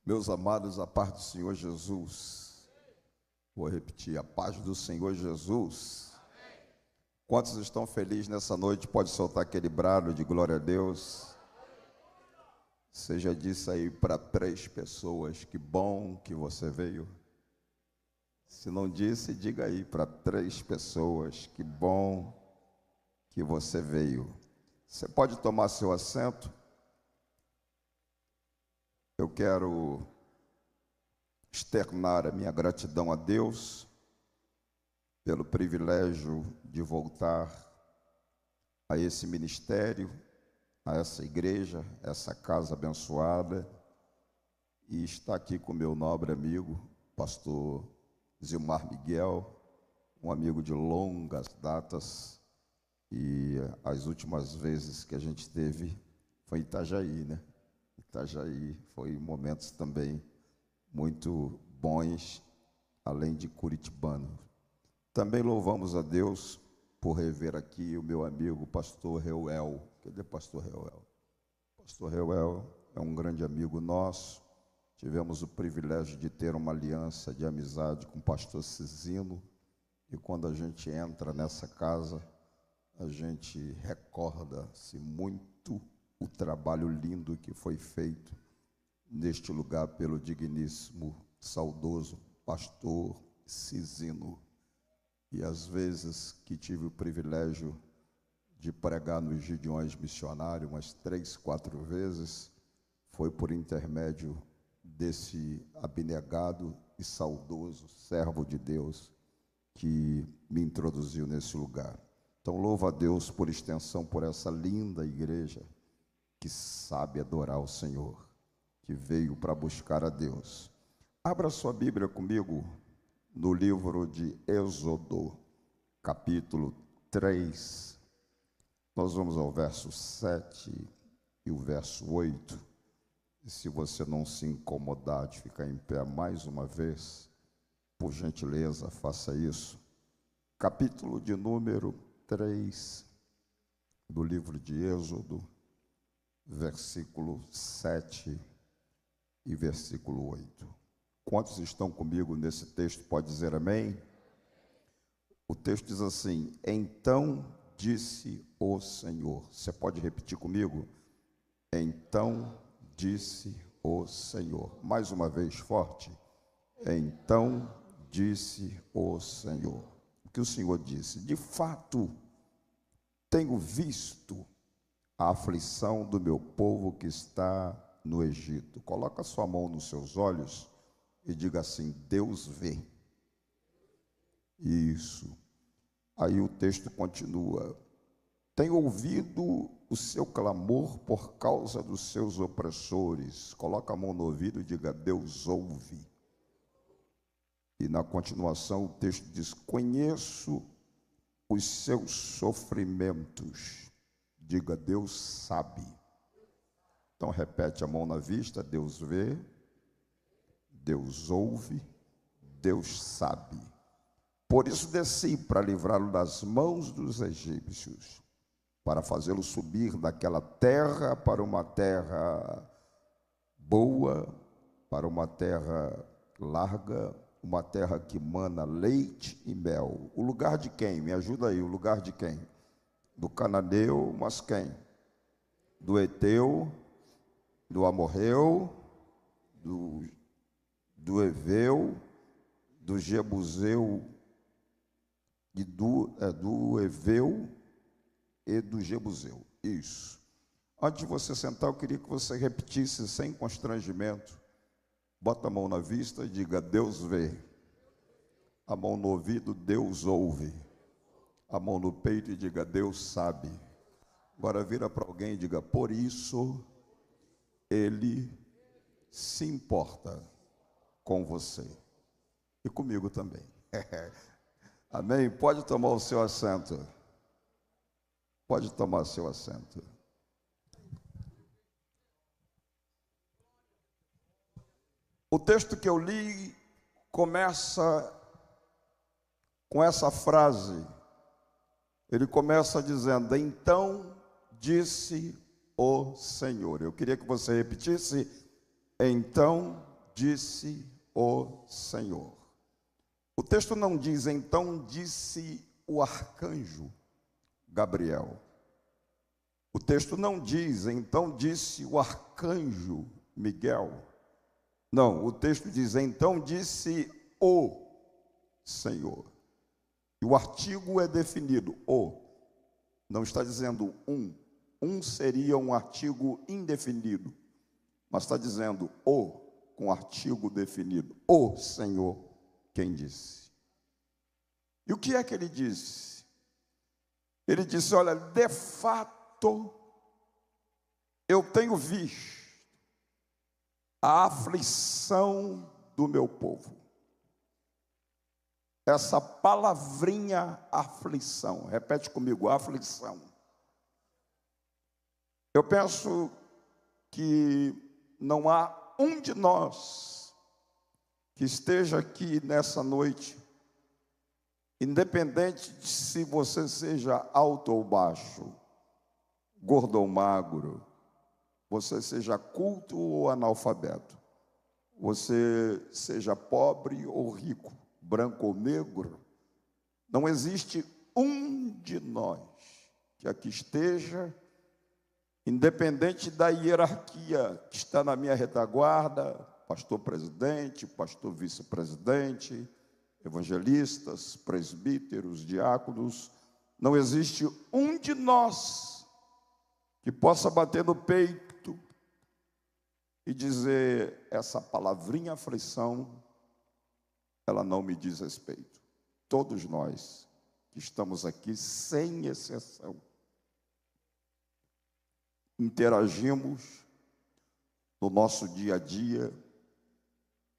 Meus amados, a paz do Senhor Jesus. Vou repetir, a paz do Senhor Jesus. Quantos estão felizes nessa noite? Pode soltar aquele brado de glória a Deus. Você já disse aí para 3 pessoas, que bom que você veio. Se não disse, diga aí para 3 pessoas, que bom que você veio. Você pode tomar seu assento. Eu quero externar a minha gratidão a Deus pelo privilégio de voltar a esse ministério, a essa igreja, essa casa abençoada, e estar aqui com meu nobre amigo, pastor Zilmar Miguel, um amigo de longas datas, e as últimas vezes que a gente teve foi em Itajaí, né? Itajaí foi momentos também muito bons, além de curitibano. Também louvamos a Deus por rever aqui o meu amigo pastor Reuel. Cadê pastor Reuel? Pastor Reuel é um grande amigo nosso. Tivemos o privilégio de ter uma aliança de amizade com o pastor Cizino, e quando a gente entra nessa casa, a gente recorda-se muito o trabalho lindo que foi feito neste lugar pelo digníssimo, saudoso pastor Cizino. E às vezes que tive o privilégio de pregar nos Gideões Missionários, umas 3, 4 vezes, foi por intermédio desse abnegado e saudoso servo de Deus que me introduziu nesse lugar. Então louvo a Deus por extensão, por essa linda igreja que sabe adorar o Senhor, que veio para buscar a Deus. Abra sua Bíblia comigo no livro de Êxodo, capítulo 3. Nós vamos ao verso 7 e o verso 8. E se você não se incomodar de ficar em pé mais uma vez, por gentileza, faça isso. Capítulo de número 3 do livro de Êxodo, versículo 7 e versículo 8. Quantos estão comigo nesse texto? Pode dizer amém? O texto diz assim: então disse o Senhor. Você pode repetir comigo? Então disse o Senhor. Mais uma vez, forte. Então disse o Senhor. O que o Senhor disse? De fato, tenho visto a aflição do meu povo que está no Egito. Coloca sua mão nos seus olhos e diga assim: Deus vê. Isso. Aí o texto continua: tenho ouvido o seu clamor por causa dos seus opressores. Coloca a mão no ouvido e diga: Deus ouve. E na continuação o texto diz: conheço os seus sofrimentos. Diga: Deus sabe. Então repete, a mão na vista: Deus vê, Deus ouve, Deus sabe. Por isso desci para livrá-lo das mãos dos egípcios, para fazê-lo subir daquela terra para uma terra boa, para uma terra larga, uma terra que mana leite e mel. O lugar de quem? Me ajuda aí, o lugar de quem? Do cananeu, mas quem? Do Eteu, do Amorreu, do Eveu, do Jebuseu, e do Eveu e do Jebuseu. Isso. Antes de você sentar, eu queria que você repetisse sem constrangimento. Bota a mão na vista e diga: Deus vê. A mão no ouvido: Deus ouve. A mão no peito e diga: Deus sabe. Agora vira para alguém e diga: por isso Ele se importa com você. E comigo também. Amém? Pode tomar o seu assento. Pode tomar seu assento. O texto que eu li começa com essa frase. Ele começa dizendo: então disse o Senhor. Eu queria que você repetisse: então disse o Senhor. O texto não diz, então disse o arcanjo Gabriel. O texto não diz, então disse o arcanjo Miguel. Não, o texto diz, então disse o Senhor. E o artigo é definido, o. Não está dizendo um. Um seria um artigo indefinido. Mas está dizendo o, com artigo definido. O Senhor, quem disse. E o que é que ele disse? Ele disse, olha, de fato, eu tenho visto a aflição do meu povo. Essa palavrinha aflição, repete comigo, aflição. Eu penso que não há um de nós que esteja aqui nessa noite, independente de se você seja alto ou baixo, gordo ou magro, você seja culto ou analfabeto, você seja pobre ou rico, branco ou negro, não existe um de nós que aqui esteja, independente da hierarquia que está na minha retaguarda, pastor presidente, pastor vice-presidente, evangelistas, presbíteros, diáconos, não existe um de nós que possa bater no peito e dizer, essa palavrinha aflição, ela não me diz respeito. Todos nós que estamos aqui, sem exceção, interagimos no nosso dia a dia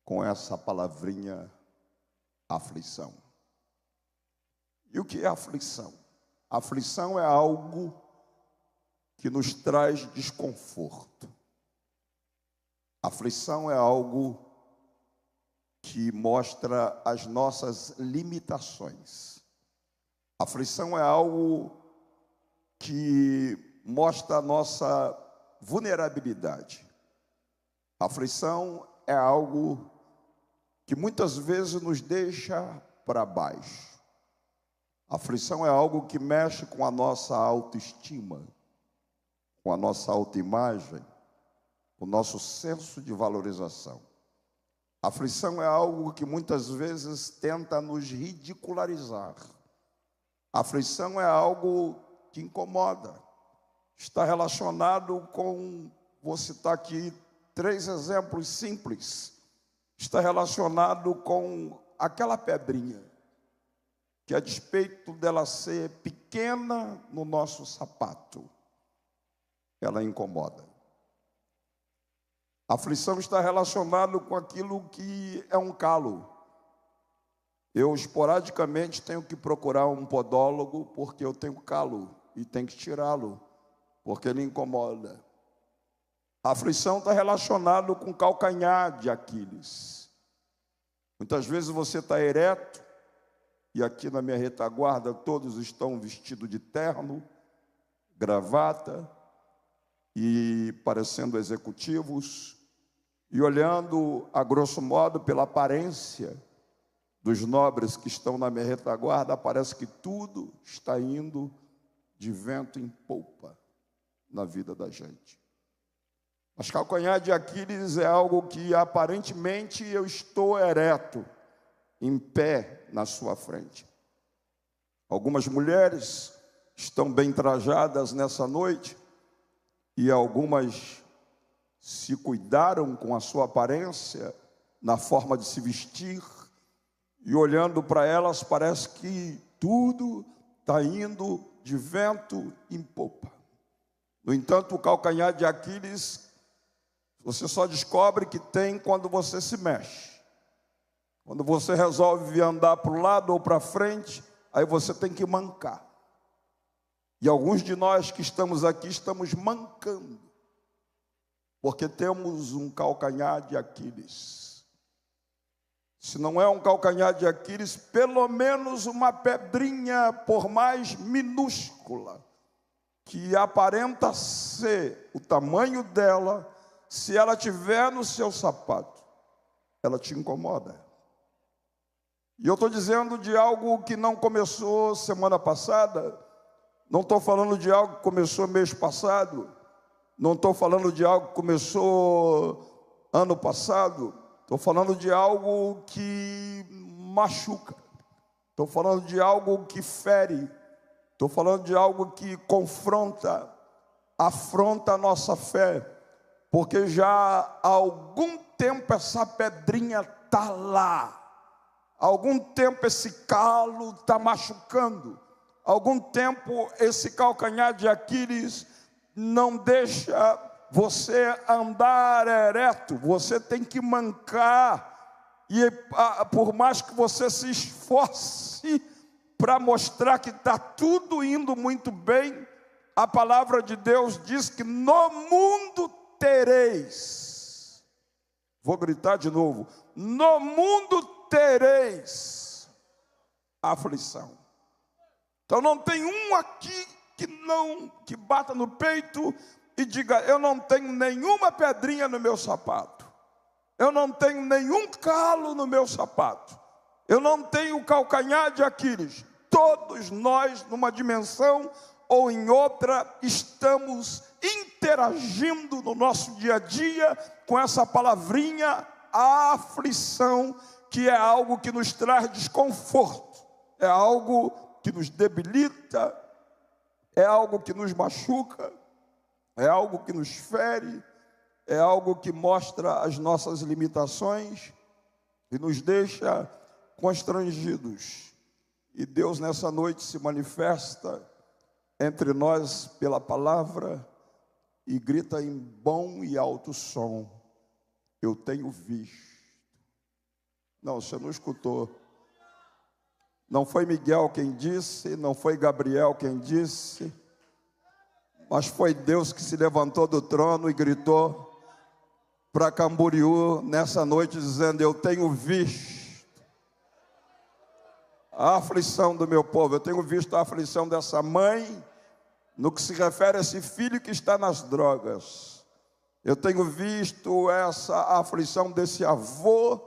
com essa palavrinha aflição. E o que é aflição? Aflição é algo que nos traz desconforto. Aflição é algo que mostra as nossas limitações. Aflição é algo que mostra a nossa vulnerabilidade. Aflição é algo que muitas vezes nos deixa para baixo. Aflição é algo que mexe com a nossa autoestima, com a nossa autoimagem, com o nosso senso de valorização. Aflição é algo que muitas vezes tenta nos ridicularizar. Aflição é algo que incomoda. Está relacionado com, vou citar aqui 3 exemplos simples. Está relacionado com aquela pedrinha, que a despeito dela ser pequena no nosso sapato, ela incomoda. A aflição está relacionada com aquilo que é um calo. Eu, esporadicamente, tenho que procurar um podólogo porque eu tenho calo e tenho que tirá-lo, porque ele incomoda. A aflição está relacionada com o calcanhar de Aquiles. Muitas vezes você está ereto, e aqui na minha retaguarda todos estão vestidos de terno, gravata, e parecendo executivos, e olhando, a grosso modo, pela aparência dos nobres que estão na minha retaguarda, parece que tudo está indo de vento em polpa na vida da gente. Mas calcanhar de Aquiles é algo que aparentemente eu estou ereto, em pé na sua frente. Algumas mulheres estão bem trajadas nessa noite e algumas se cuidaram com a sua aparência, na forma de se vestir, e olhando para elas parece que tudo está indo de vento em popa. No entanto, o calcanhar de Aquiles, você só descobre que tem quando você se mexe. Quando você resolve andar para o lado ou para frente, aí você tem que mancar. E alguns de nós que estamos aqui estamos mancando, porque temos um calcanhar de Aquiles. Se não é um calcanhar de Aquiles, pelo menos uma pedrinha, por mais minúscula, que aparenta ser o tamanho dela, se ela tiver no seu sapato, ela te incomoda. E eu estou dizendo de algo que não começou semana passada, não estou falando de algo que começou mês passado, não estou falando de algo que começou ano passado, estou falando de algo que machuca, estou falando de algo que fere, estou falando de algo que confronta, afronta a nossa fé, porque já há algum tempo essa pedrinha está lá, há algum tempo esse calo está machucando, há algum tempo esse calcanhar de Aquiles não deixa você andar ereto, você tem que mancar, e por mais que você se esforce para mostrar que está tudo indo muito bem, a palavra de Deus diz que no mundo tereis, vou gritar de novo, no mundo tereis aflição. Então não tem um aqui que bata no peito e diga: eu não tenho nenhuma pedrinha no meu sapato, eu não tenho nenhum calo no meu sapato, eu não tenho calcanhar de Aquiles. Todos nós, numa dimensão ou em outra, estamos interagindo no nosso dia a dia com essa palavrinha, a aflição, que é algo que nos traz desconforto, é algo que nos debilita, é algo que nos machuca, é algo que nos fere, é algo que mostra as nossas limitações e nos deixa constrangidos. E Deus nessa noite se manifesta entre nós pela palavra e grita em bom e alto som: eu tenho visto. Não, você não escutou. Não foi Miguel quem disse, não foi Gabriel quem disse, mas foi Deus que se levantou do trono e gritou para Camboriú nessa noite, dizendo: eu tenho visto a aflição do meu povo, eu tenho visto a aflição dessa mãe, no que se refere a esse filho que está nas drogas. Eu tenho visto essa aflição desse avô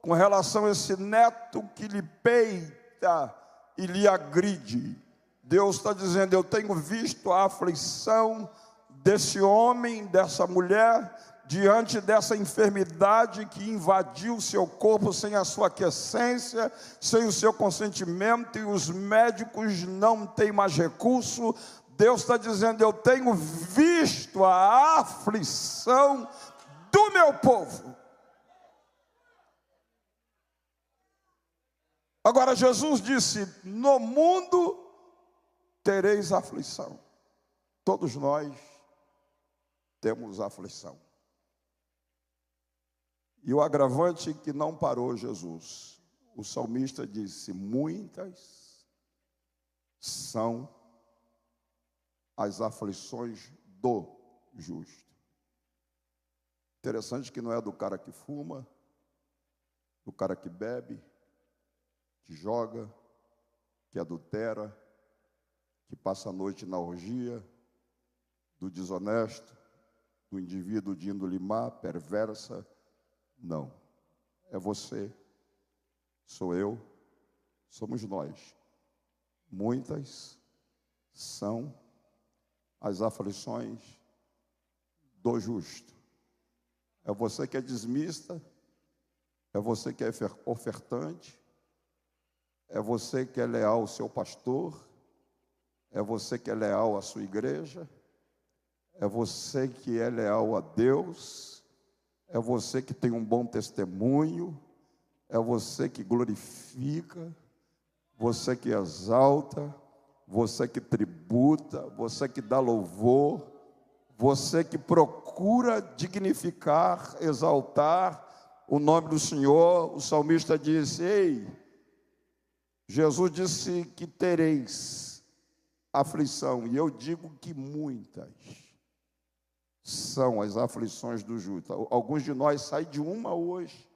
com relação a esse neto que lhe peita e lhe agride. Deus está dizendo: eu tenho visto a aflição desse homem, dessa mulher, diante dessa enfermidade que invadiu o seu corpo sem a sua aquiescência, sem o seu consentimento, e os médicos não têm mais recurso. Deus está dizendo: eu tenho visto a aflição do meu povo. Agora Jesus disse: no mundo tereis aflição. Todos nós temos aflição. E o agravante que não parou Jesus. O salmista disse: muitas são as aflições do justo. Interessante que não é do cara que fuma, do cara que bebe, que joga, que adultera, que passa a noite na orgia, do desonesto, do indivíduo de índole má, perversa. Não, é você, sou eu, somos nós. Muitas são as aflições do justo. É você que é dizimista, é você que é ofertante, é você que é leal ao seu pastor, é você que é leal à sua igreja, é você que é leal a Deus, é você que tem um bom testemunho, é você que glorifica, você que exalta, você que tributa, você que dá louvor, você que procura dignificar, exaltar o nome do Senhor. O salmista disse: ei, Jesus disse que tereis aflição, e eu digo que muitas são as aflições do justo. Alguns de nós saem de uma hoje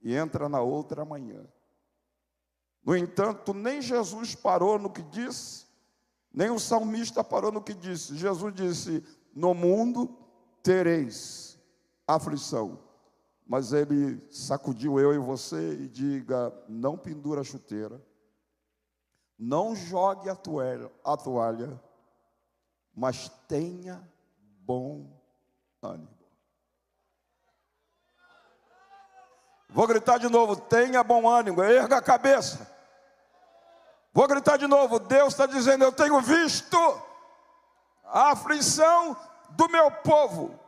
e entra na outra amanhã. No entanto, nem Jesus parou no que disse, nem o salmista parou no que disse. Jesus disse: no mundo tereis aflição. mas ele sacudiu eu e você e diga: não pendura a chuteira, não jogue a toalha, mas tenha bom ânimo. Vou gritar de novo: tenha bom ânimo, erga a cabeça. Vou gritar de novo: Deus está dizendo: eu tenho visto a aflição do meu povo.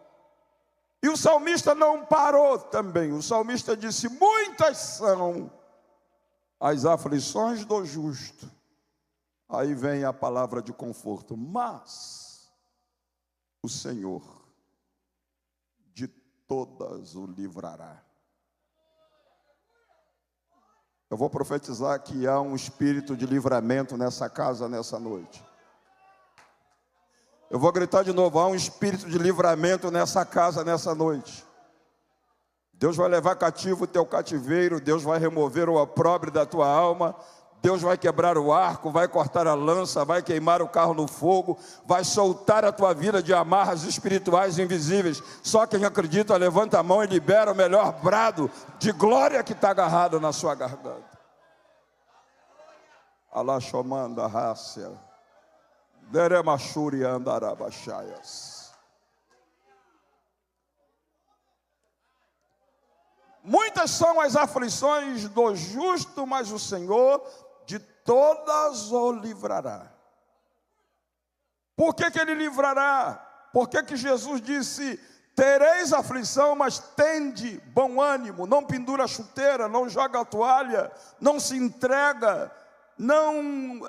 E o salmista não parou também. O salmista disse: muitas são as aflições do justo. Aí vem a palavra de conforto: mas o Senhor de todas o livrará. Eu vou profetizar que há um espírito de livramento nessa casa, nessa noite. Eu vou gritar de novo: há um espírito de livramento nessa casa, nessa noite. Deus vai levar cativo o teu cativeiro, Deus vai remover o opróbrio da tua alma, Deus vai quebrar o arco, vai cortar a lança, vai queimar o carro no fogo, vai soltar a tua vida de amarras espirituais invisíveis. Só quem acredita, levanta a mão e libera o melhor brado de glória que está agarrado na sua garganta. Alá Shomanda Rácia, Deremachuri Andarabachaias. Muitas são as aflições do justo, mas o Senhor de todas o livrará. Por que ele livrará? Por que Jesus disse: tereis aflição, mas tende bom ânimo? Não pendura a chuteira, não joga a toalha, não se entrega, não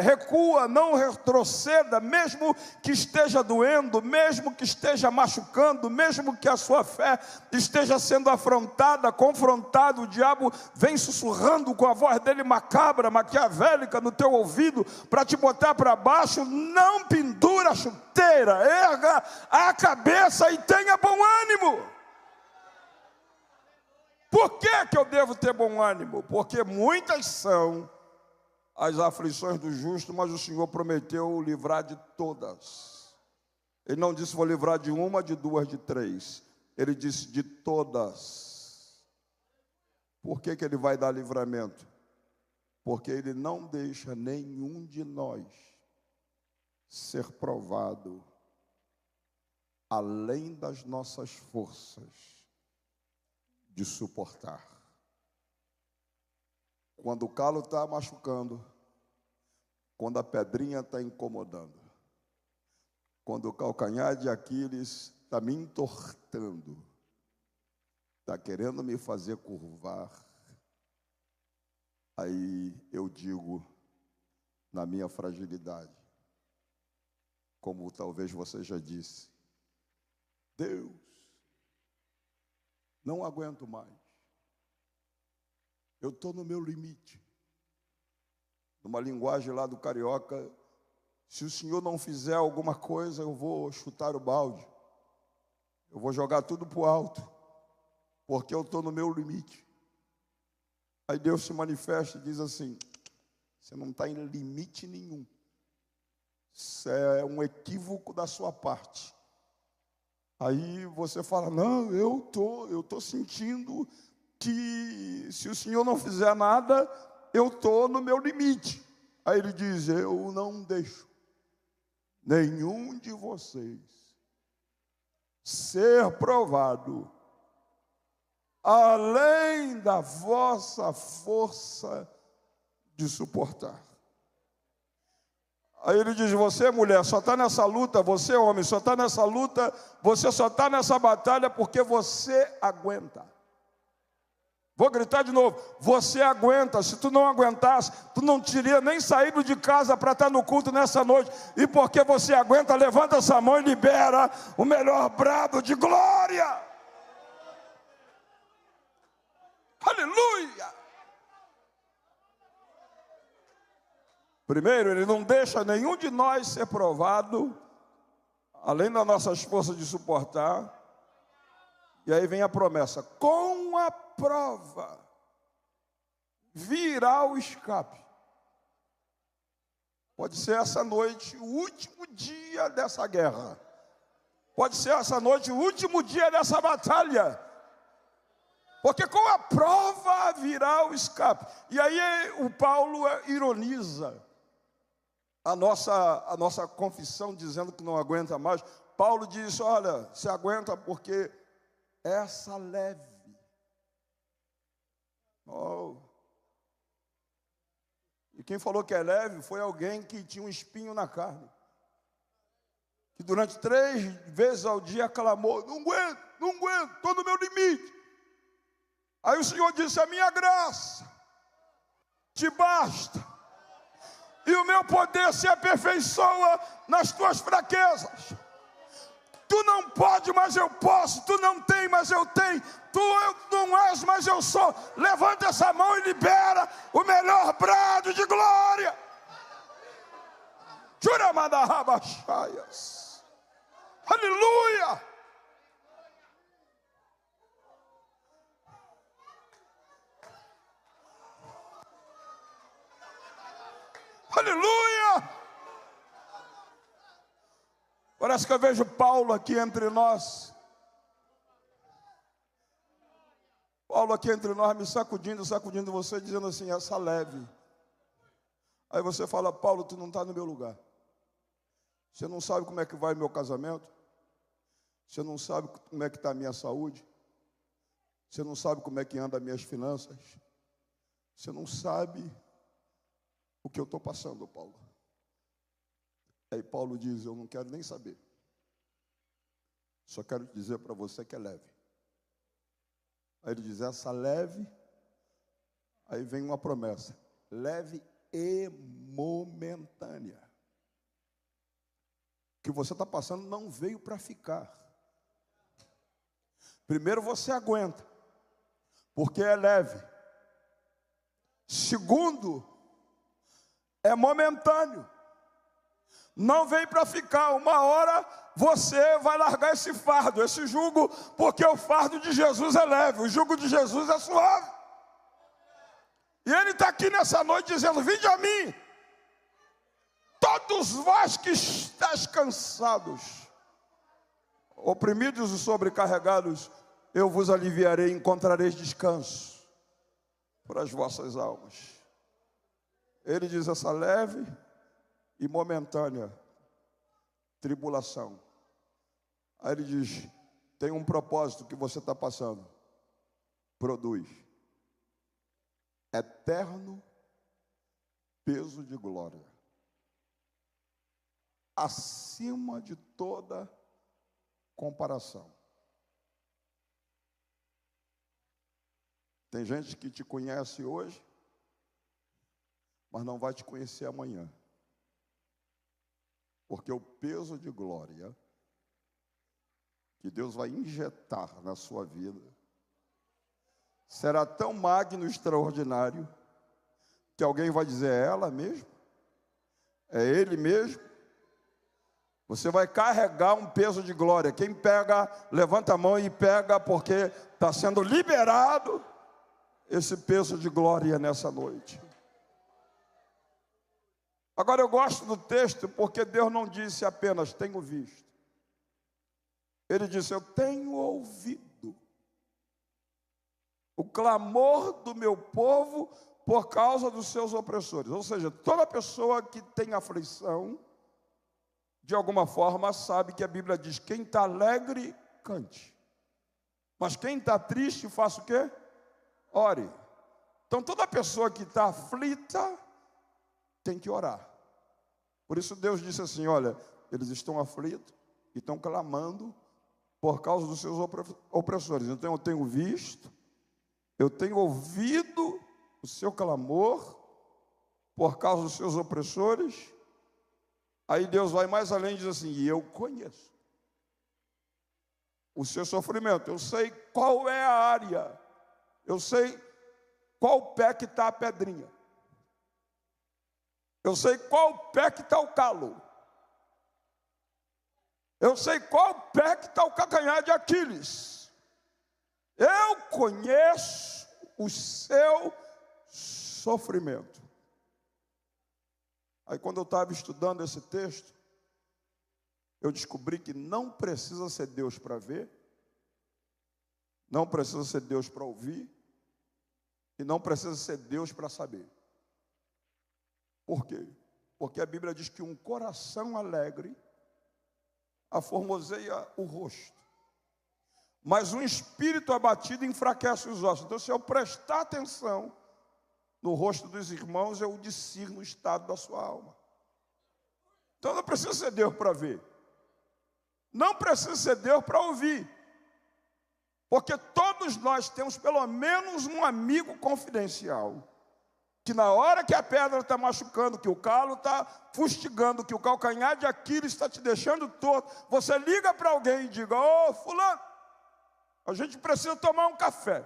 recua, não retroceda, mesmo que esteja doendo, mesmo que esteja machucando, mesmo que a sua fé esteja sendo afrontada, confrontada. O diabo vem sussurrando com a voz dele macabra, maquiavélica no teu ouvido, para te botar para baixo. Não pendura a chuteira, erga a cabeça e tenha bom ânimo. Por que eu devo ter bom ânimo? Porque muitas são as aflições do justo, mas o Senhor prometeu livrar de todas. Ele não disse: vou livrar de uma, de duas, de três. Ele disse: de todas. Por que ele vai dar livramento? Porque ele não deixa nenhum de nós ser provado além das nossas forças de suportar. Quando o calo está machucando, quando a pedrinha está incomodando, quando o calcanhar de Aquiles está me entortando, está querendo me fazer curvar, aí eu digo, na minha fragilidade, como talvez você já disse: Deus, não aguento mais. Eu estou no meu limite. Numa linguagem lá do carioca, se o Senhor não fizer alguma coisa, eu vou chutar o balde. Eu vou jogar tudo para o alto, porque eu estou no meu limite. Aí Deus se manifesta e diz assim: você não está em limite nenhum. Isso é um equívoco da sua parte. Aí você fala: não, eu tô sentindo que se o Senhor não fizer nada, eu estou no meu limite. Aí ele diz: eu não deixo nenhum de vocês ser provado além da vossa força de suportar. Aí ele diz: você, mulher, só está nessa luta, você, homem, só está nessa luta, você só está nessa batalha porque você aguenta. Vou gritar de novo: você aguenta. Se tu não aguentasse, tu não teria nem saído de casa para estar no culto nessa noite. E porque você aguenta, levanta essa mão e libera o melhor brado de glória. Aleluia! Primeiro, ele não deixa nenhum de nós ser provado além das nossas forças de suportar. E aí vem a promessa: com a prova virá o escape. Pode ser essa noite o último dia dessa guerra. Pode ser essa noite o último dia dessa batalha. Porque com a prova virá o escape. E aí o Paulo ironiza a nossa confissão, dizendo que não aguenta mais. Paulo diz, olha, se aguenta porque essa leve. Oh. E quem falou que é leve foi alguém que tinha um espinho na carne. Que durante 3 vezes ao dia clamou, não aguento, estou no meu limite. Aí o Senhor disse, a minha graça te basta. E o meu poder se aperfeiçoa nas tuas fraquezas. Tu não pode, mas eu posso. Tu não tem, mas eu tenho. Tu não és, mas eu sou. Levanta essa mão e libera o melhor brado de glória. Juramadaharbachaias. Aleluia. Aleluia. Parece que eu vejo Paulo aqui entre nós. Paulo aqui entre nós me sacudindo você, dizendo assim, essa leve. Aí você fala, Paulo, tu não está no meu lugar. Você não sabe como é que vai meu casamento. Você não sabe como é que está a minha saúde. Você não sabe como é que anda as minhas finanças. Você não sabe o que eu estou passando, Paulo. Aí Paulo diz, eu não quero nem saber. Só quero dizer para você que é leve. Aí ele diz, essa leve, aí vem uma promessa, leve e momentânea. O que você está passando não veio para ficar. Primeiro você aguenta, porque é leve. Segundo, é momentâneo. Não vem para ficar. Uma hora você vai largar esse fardo, esse jugo, porque o fardo de Jesus é leve, o jugo de Jesus é suave. E Ele está aqui nessa noite dizendo, vinde a mim, todos vós que estáis cansados, oprimidos e sobrecarregados, eu vos aliviarei, encontrareis descanso para as vossas almas. Ele diz, essa leve e momentânea tribulação. Aí ele diz, tem um propósito que você está passando. Produz eterno peso de glória, acima de toda comparação. Tem gente que te conhece hoje, mas não vai te conhecer amanhã. Porque o peso de glória que Deus vai injetar na sua vida será tão magno e extraordinário que alguém vai dizer, é ela mesmo? É ele mesmo? Você vai carregar um peso de glória. Quem pega, levanta a mão e pega, porque está sendo liberado esse peso de glória nessa noite. Agora eu gosto do texto porque Deus não disse apenas, tenho visto. Ele disse, eu tenho ouvido o clamor do meu povo por causa dos seus opressores. Ou seja, toda pessoa que tem aflição, de alguma forma sabe que a Bíblia diz, quem está alegre, cante. Mas quem está triste, faça o quê? Ore. Então toda pessoa que está aflita, tem que orar. Por isso Deus disse assim, olha, eles estão aflitos e estão clamando por causa dos seus opressores. Então eu tenho visto, eu tenho ouvido o seu clamor por causa dos seus opressores. Aí Deus vai mais além e diz assim, e eu conheço o seu sofrimento. Eu sei qual é a área, eu sei qual pé que está a pedrinha. Eu sei qual pé que está o calo. Eu sei qual pé que está o calcanhar de Aquiles. Eu conheço o seu sofrimento. Aí quando eu estava estudando esse texto, eu descobri que não precisa ser Deus para ver, Não precisa ser Deus para ouvir e não precisa ser Deus para saber. Por quê? Porque a Bíblia diz que um coração alegre aformoseia o rosto, mas um espírito abatido enfraquece os ossos. Então, se eu prestar atenção no rosto dos irmãos, eu discerno o estado da sua alma. Então não precisa ser Deus para ver, não precisa ser Deus para ouvir, porque todos nós temos pelo menos um amigo confidencial, que na hora que a pedra está machucando, que o calo está fustigando, que o calcanhar de Aquiles está te deixando torto, você liga para alguém e diga: ô fulano, a gente precisa tomar um café.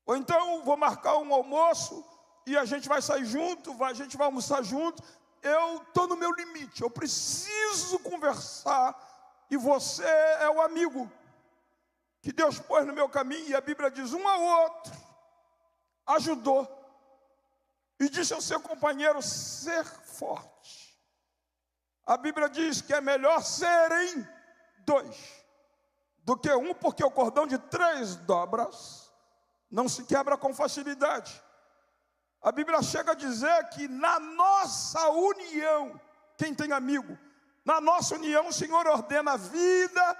Ou então vou marcar um almoço e a gente vai sair junto, a gente vai almoçar junto. Eu estou no meu limite, eu preciso conversar e você é o amigo que Deus pôs no meu caminho. E a Bíblia diz: um ao outro ajudou e disse ao seu companheiro ser forte. A Bíblia diz que é melhor serem dois do que um, porque o cordão de 3 dobras não se quebra com facilidade. A Bíblia chega a dizer que na nossa união, quem tem amigo, na nossa união o Senhor ordena a vida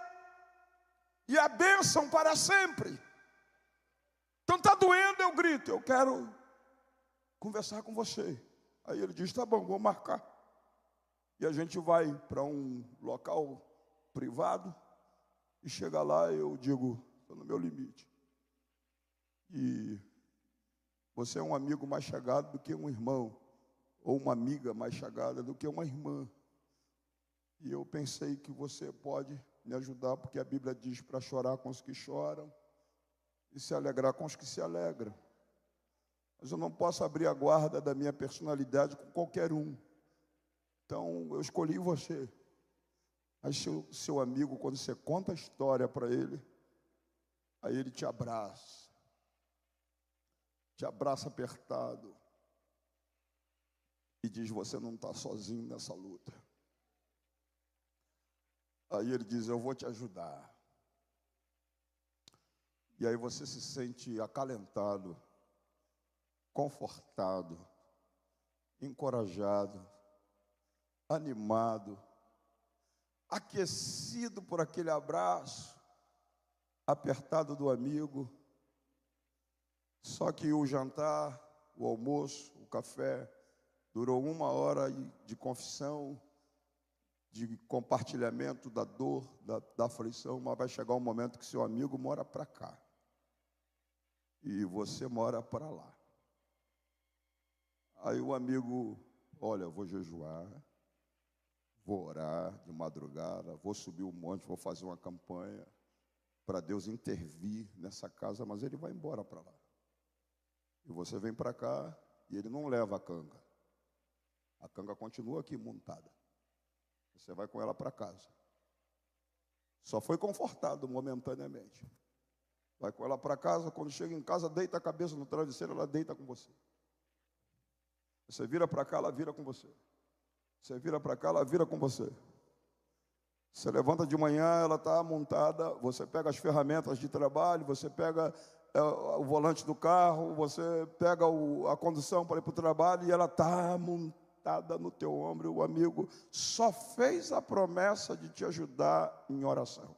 e a bênção para sempre. Então está doendo, eu grito: eu quero conversar com você. Aí ele diz: tá bom, vou marcar. E a gente vai para um local privado e chega lá, eu digo: estou no meu limite. E você é um amigo mais chegado do que um irmão, ou uma amiga mais chegada do que uma irmã. E eu pensei que você pode me ajudar, porque a Bíblia diz para chorar com os que choram e se alegrar com os que se alegram. Mas eu não posso abrir a guarda da minha personalidade com qualquer um. Então eu escolhi você. Mas seu amigo, quando você conta a história para ele, aí ele te abraça apertado e diz: você não está sozinho nessa luta. Aí ele diz: eu vou te ajudar. E aí você se sente acalentado, confortado, encorajado, animado, aquecido por aquele abraço apertado do amigo. Só que o jantar, o almoço, o café, durou 1 hora de confissão, de compartilhamento da dor, da aflição, mas vai chegar um momento que seu amigo mora para cá e você mora para lá. Aí o amigo: olha, eu vou jejuar, vou orar de madrugada, vou subir um monte, vou fazer uma campanha para Deus intervir nessa casa, mas ele vai embora para lá. E você vem para cá e ele não leva a canga. A canga continua aqui montada. Você vai com ela para casa. Só foi confortado momentaneamente. Vai com ela para casa, quando chega em casa, deita a cabeça no travesseiro, ela deita com você. Você vira para cá, ela vira com você. Você vira para cá, ela vira com você. Você levanta de manhã, ela está montada, você pega as ferramentas de trabalho, você pega o volante do carro, você pega a condução para ir para o trabalho e ela está montada no teu ombro. O amigo só fez a promessa de te ajudar em oração.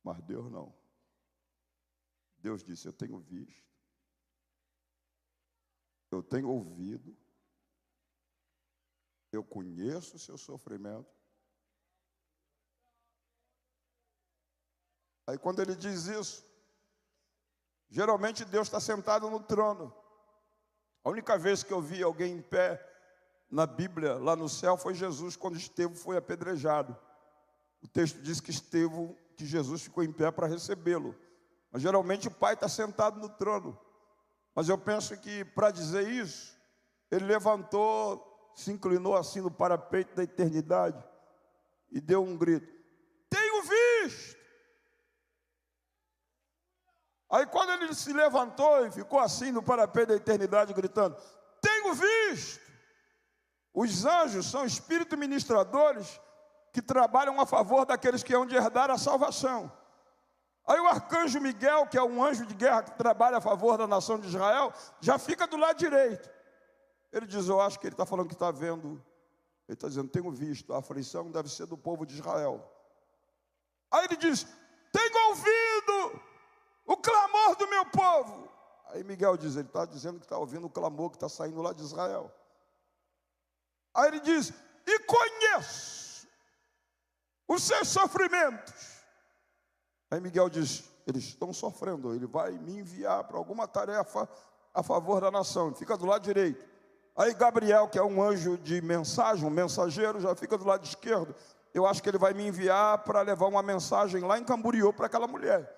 Mas Deus não. Deus disse: eu tenho visto, eu tenho ouvido, eu conheço o seu sofrimento. Aí quando ele diz isso, geralmente Deus está sentado no trono. A única vez que eu vi alguém em pé na Bíblia, lá no céu, foi Jesus, quando Estevão foi apedrejado. O texto diz que Jesus ficou em pé para recebê-lo. Mas geralmente o Pai está sentado no trono. Mas eu penso que para dizer isso, ele levantou, se inclinou assim no parapeito da eternidade e deu um grito: tenho visto! Aí quando ele se levantou e ficou assim no parapeito da eternidade gritando: tenho visto! Os anjos são espíritos ministradores que trabalham a favor daqueles que hão de herdar a salvação. Aí o arcanjo Miguel, que é um anjo de guerra que trabalha a favor da nação de Israel, já fica do lado direito. Ele diz, eu acho que ele está falando que está vendo. Ele está dizendo, tenho visto, a aflição deve ser do povo de Israel. Aí ele diz, tenho ouvido o clamor do meu povo. Aí Miguel diz, ele está dizendo que está ouvindo o clamor que está saindo lá de Israel. Aí ele diz, e conheço os seus sofrimentos. Aí Miguel diz, eles estão sofrendo, ele vai me enviar para alguma tarefa a favor da nação, fica do lado direito. Aí Gabriel, que é um anjo de mensagem, um mensageiro, já fica do lado esquerdo. Eu acho que ele vai me enviar para levar uma mensagem lá em Camboriú para aquela mulher.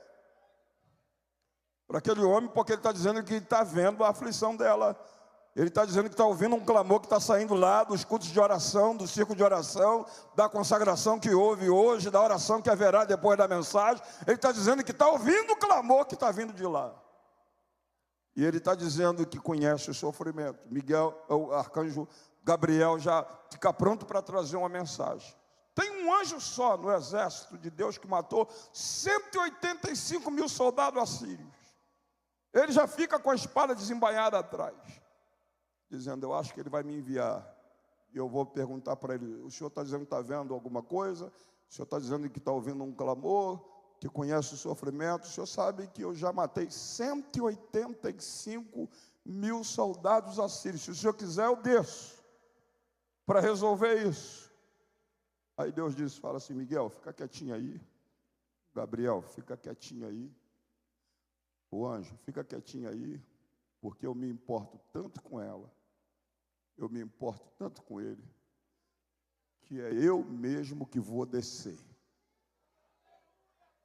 Para aquele homem, porque ele está dizendo que está vendo a aflição dela. Ele está dizendo que está ouvindo um clamor que está saindo lá dos cultos de oração, do círculo de oração, da consagração que houve hoje, da oração que haverá depois da mensagem. Ele está dizendo que está ouvindo o clamor que está vindo de lá. E ele está dizendo que conhece o sofrimento. Miguel, o arcanjo Gabriel, já fica pronto para trazer uma mensagem. Tem um anjo só no exército de Deus que matou 185 mil soldados assírios. Ele já fica com a espada desembainhada atrás, dizendo, eu acho que ele vai me enviar. E eu vou perguntar para ele, o senhor está dizendo que está vendo alguma coisa? O senhor está dizendo que está ouvindo um clamor, que conhece o sofrimento? O senhor sabe que eu já matei 185 mil soldados assírios. Se o senhor quiser, eu desço para resolver isso. Aí Deus disse, fala assim, Miguel, fica quietinho aí. Gabriel, fica quietinho aí. O anjo, fica quietinho aí, porque eu me importo tanto com ela, eu me importo tanto com ele, que é eu mesmo que vou descer.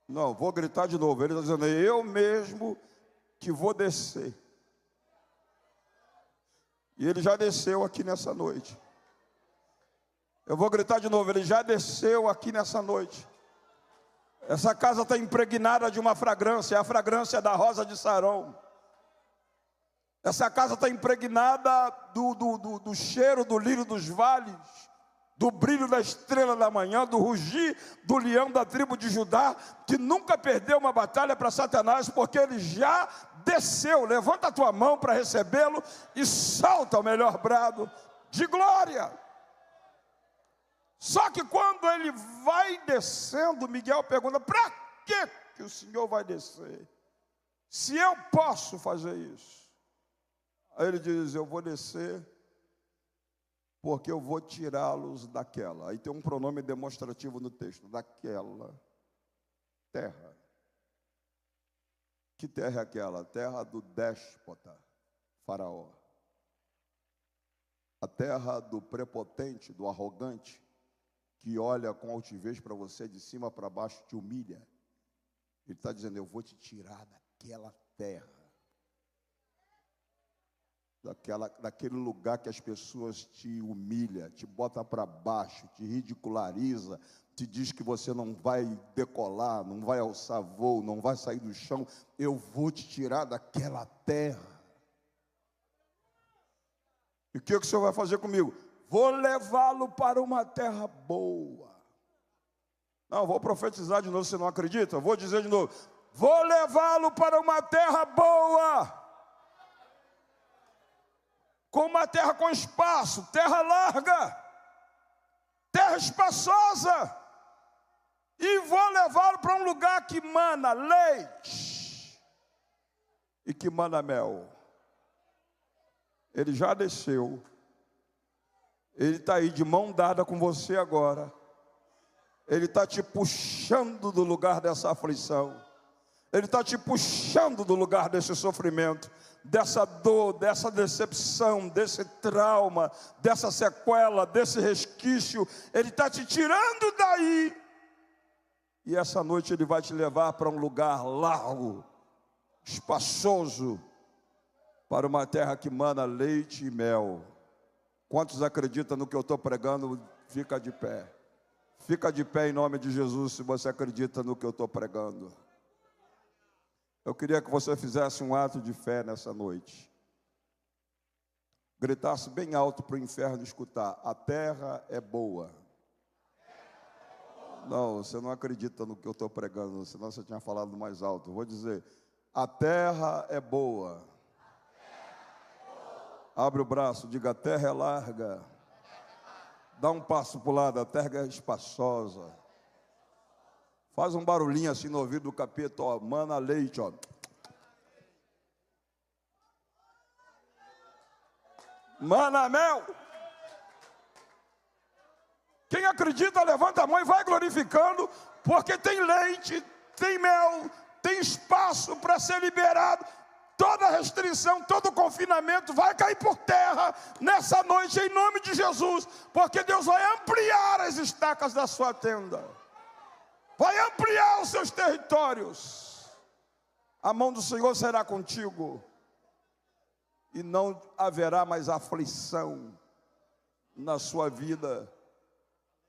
Não, vou gritar de novo. Ele está dizendo, é eu mesmo que vou descer. E ele já desceu aqui nessa noite. Eu vou gritar de novo, ele já desceu aqui nessa noite. Essa casa está impregnada de uma fragrância, a fragrância da rosa de Saron. Essa casa está impregnada do cheiro do lírio dos vales, do brilho da estrela da manhã, do rugir do leão da tribo de Judá, que nunca perdeu uma batalha para Satanás, porque ele já desceu. Levanta a tua mão para recebê-lo e salta o melhor brado de glória. Só que quando ele vai descendo, Miguel pergunta, para que o Senhor vai descer? Se eu posso fazer isso. Aí ele diz, eu vou descer porque eu vou tirá-los daquela. Aí tem um pronome demonstrativo no texto, daquela terra. Que terra é aquela? Terra do déspota, Faraó. A terra do prepotente, do arrogante, que olha com altivez para você, de cima para baixo, te humilha. Ele está dizendo, eu vou te tirar daquela terra. Daquele lugar que as pessoas te humilham, te bota para baixo, te ridiculariza, te diz que você não vai decolar, não vai alçar voo, não vai sair do chão. Eu vou te tirar daquela terra. E o que o senhor vai fazer comigo? Vou levá-lo para uma terra boa. Não, vou profetizar de novo, você não acredita? Vou dizer de novo, vou levá-lo para uma terra boa. Com uma terra com espaço, terra larga, terra espaçosa. E vou levá-lo para um lugar que mana leite e que mana mel. Ele já desceu. Ele está aí de mão dada com você agora. Ele está te puxando do lugar dessa aflição. Ele está te puxando do lugar desse sofrimento, dessa dor, dessa decepção, desse trauma, dessa sequela, desse resquício. Ele está te tirando daí. E essa noite ele vai te levar para um lugar largo, espaçoso, para uma terra que mana leite e mel. Quantos acreditam no que eu estou pregando? Fica de pé. Fica de pé em nome de Jesus se você acredita no que eu estou pregando. Eu queria que você fizesse um ato de fé nessa noite. Gritasse bem alto para o inferno escutar. A terra é boa. Não, você não acredita no que eu estou pregando, senão você tinha falado mais alto. Vou dizer, a terra é boa. Abre o braço, diga, a terra é larga. Dá um passo para o lado, a terra é espaçosa. Faz um barulhinho assim no ouvido do capeta, ó, mana leite, ó. Mana mel. Quem acredita, levanta a mão e vai glorificando, porque tem leite, tem mel, tem espaço para ser liberado. Toda restrição, todo confinamento vai cair por terra nessa noite, em nome de Jesus, porque Deus vai ampliar as estacas da sua tenda, vai ampliar os seus territórios. A mão do Senhor será contigo, e não haverá mais aflição na sua vida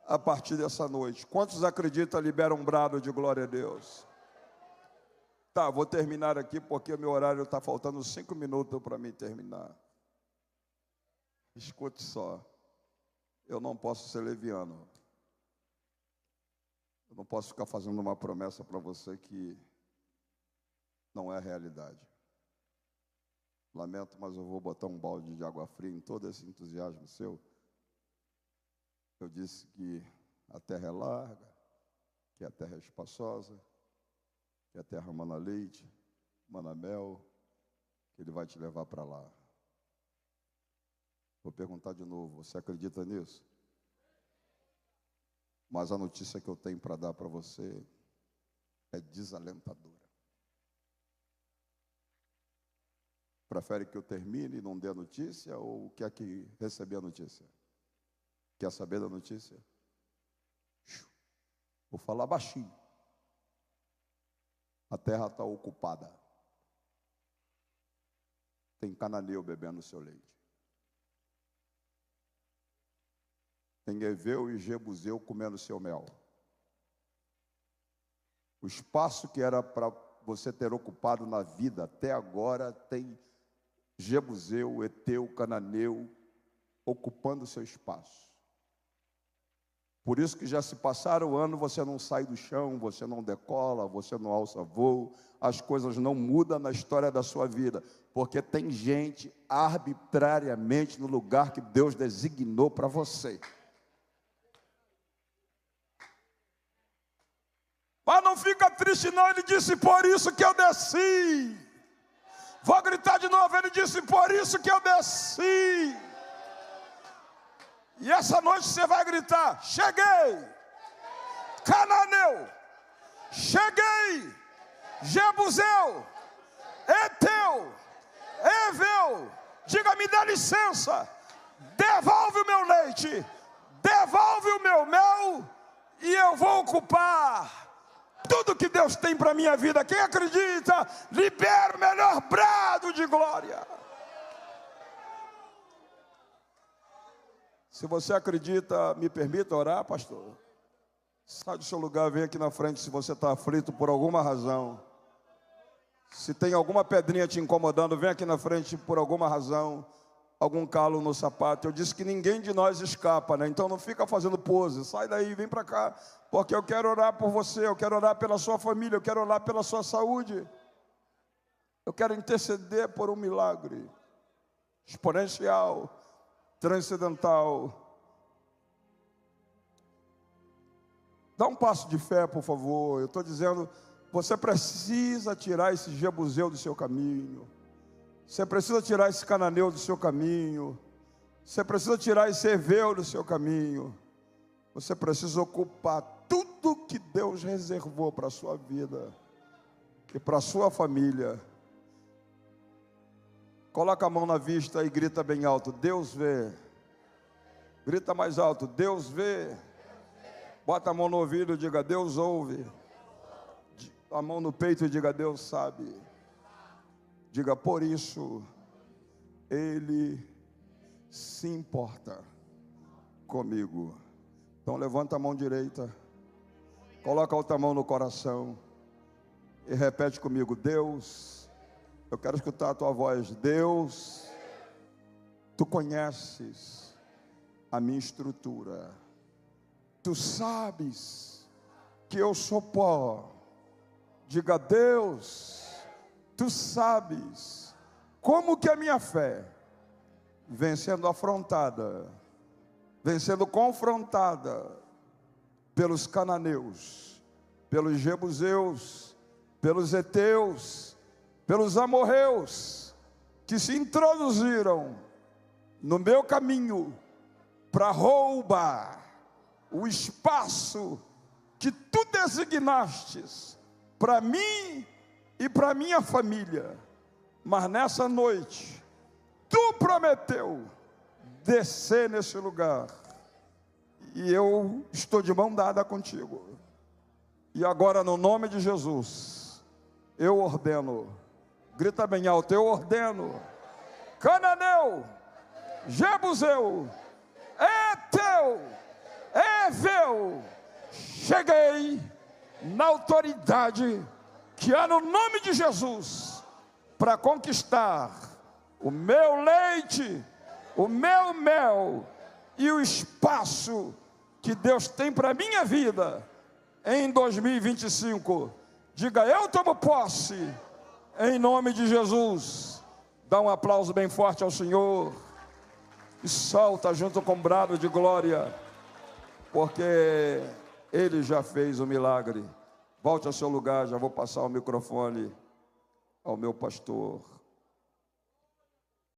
a partir dessa noite. Quantos acreditam, liberam um brado de glória a Deus? Tá, vou terminar aqui porque o meu horário está faltando 5 minutos para mim terminar. Escute só, eu não posso ser leviano. Eu não posso ficar fazendo uma promessa para você que não é a realidade. Lamento, mas eu vou botar um balde de água fria em todo esse entusiasmo seu. Eu disse que a terra é larga, que a terra é espaçosa, que a terra mana leite, mana mel, que Ele vai te levar para lá. Vou perguntar de novo, você acredita nisso? Mas a notícia que eu tenho para dar para você é desalentadora. Prefere que eu termine e não dê a notícia, ou quer que receber a notícia? Quer saber da notícia? Vou falar baixinho. A terra está ocupada. Tem cananeu bebendo seu leite. Tem Eveu e Jebuseu comendo seu mel. O espaço que era para você ter ocupado na vida até agora, tem Jebuseu, Eteu, Cananeu ocupando seu espaço. Por isso que já se passaram o ano, você não sai do chão, você não decola, você não alça voo, as coisas não mudam na história da sua vida, porque tem gente arbitrariamente no lugar que Deus designou para você. Mas não fica triste não, ele disse, por isso que eu desci. Vou gritar de novo, ele disse, por isso que eu desci. E essa noite você vai gritar, cheguei, Cananeu, cheguei, Jebuseu, Eteu, Eveu, diga, me dá licença, devolve o meu leite, devolve o meu mel, e eu vou ocupar tudo que Deus tem para a minha vida. Quem acredita, libera o melhor brado de glória. Se você acredita, me permita orar, pastor? Sai do seu lugar, vem aqui na frente se você está aflito por alguma razão. Se tem alguma pedrinha te incomodando, vem aqui na frente por alguma razão. Algum calo no sapato. Eu disse que ninguém de nós escapa, né? Então não fica fazendo pose. Sai daí, vem para cá. Porque eu quero orar por você, eu quero orar pela sua família, eu quero orar pela sua saúde. Eu quero interceder por um milagre exponencial, transcendental. Dá um passo de fé, por favor. Eu estou dizendo, você precisa tirar esse Jebuseu do seu caminho. Você precisa tirar esse Cananeu do seu caminho. Você precisa tirar esse Eveu do seu caminho. Você precisa ocupar tudo que Deus reservou para a sua vida e para a sua família. Coloca a mão na vista e grita bem alto, Deus vê. Grita mais alto, Deus vê. Bota a mão no ouvido e diga, Deus ouve. A mão no peito e diga, Deus sabe. Diga, por isso, Ele se importa comigo. Então levanta a mão direita, coloca a outra mão no coração e repete comigo, Deus, eu quero escutar a tua voz. Deus, tu conheces a minha estrutura, tu sabes que eu sou pó. Diga: Deus, tu sabes como que a minha fé vem sendo afrontada, vem sendo confrontada pelos cananeus, pelos jebuseus, pelos heteus, pelos amorreus, que se introduziram no meu caminho para roubar o espaço que tu designastes para mim e para minha família. Mas nessa noite, tu prometeu descer nesse lugar, e eu estou de mão dada contigo. E agora, no nome de Jesus, eu ordeno, grita bem alto, eu ordeno: cananeu, jebuseu, eteu, eveu, cheguei na autoridade que há no nome de Jesus para conquistar o meu leite, o meu mel e o espaço que Deus tem para a minha vida em 2025. Diga: eu tomo posse em nome de Jesus. Dá um aplauso bem forte ao Senhor e salta junto com um brado de glória, porque Ele já fez o milagre. Volte ao seu lugar, já vou passar o microfone ao meu pastor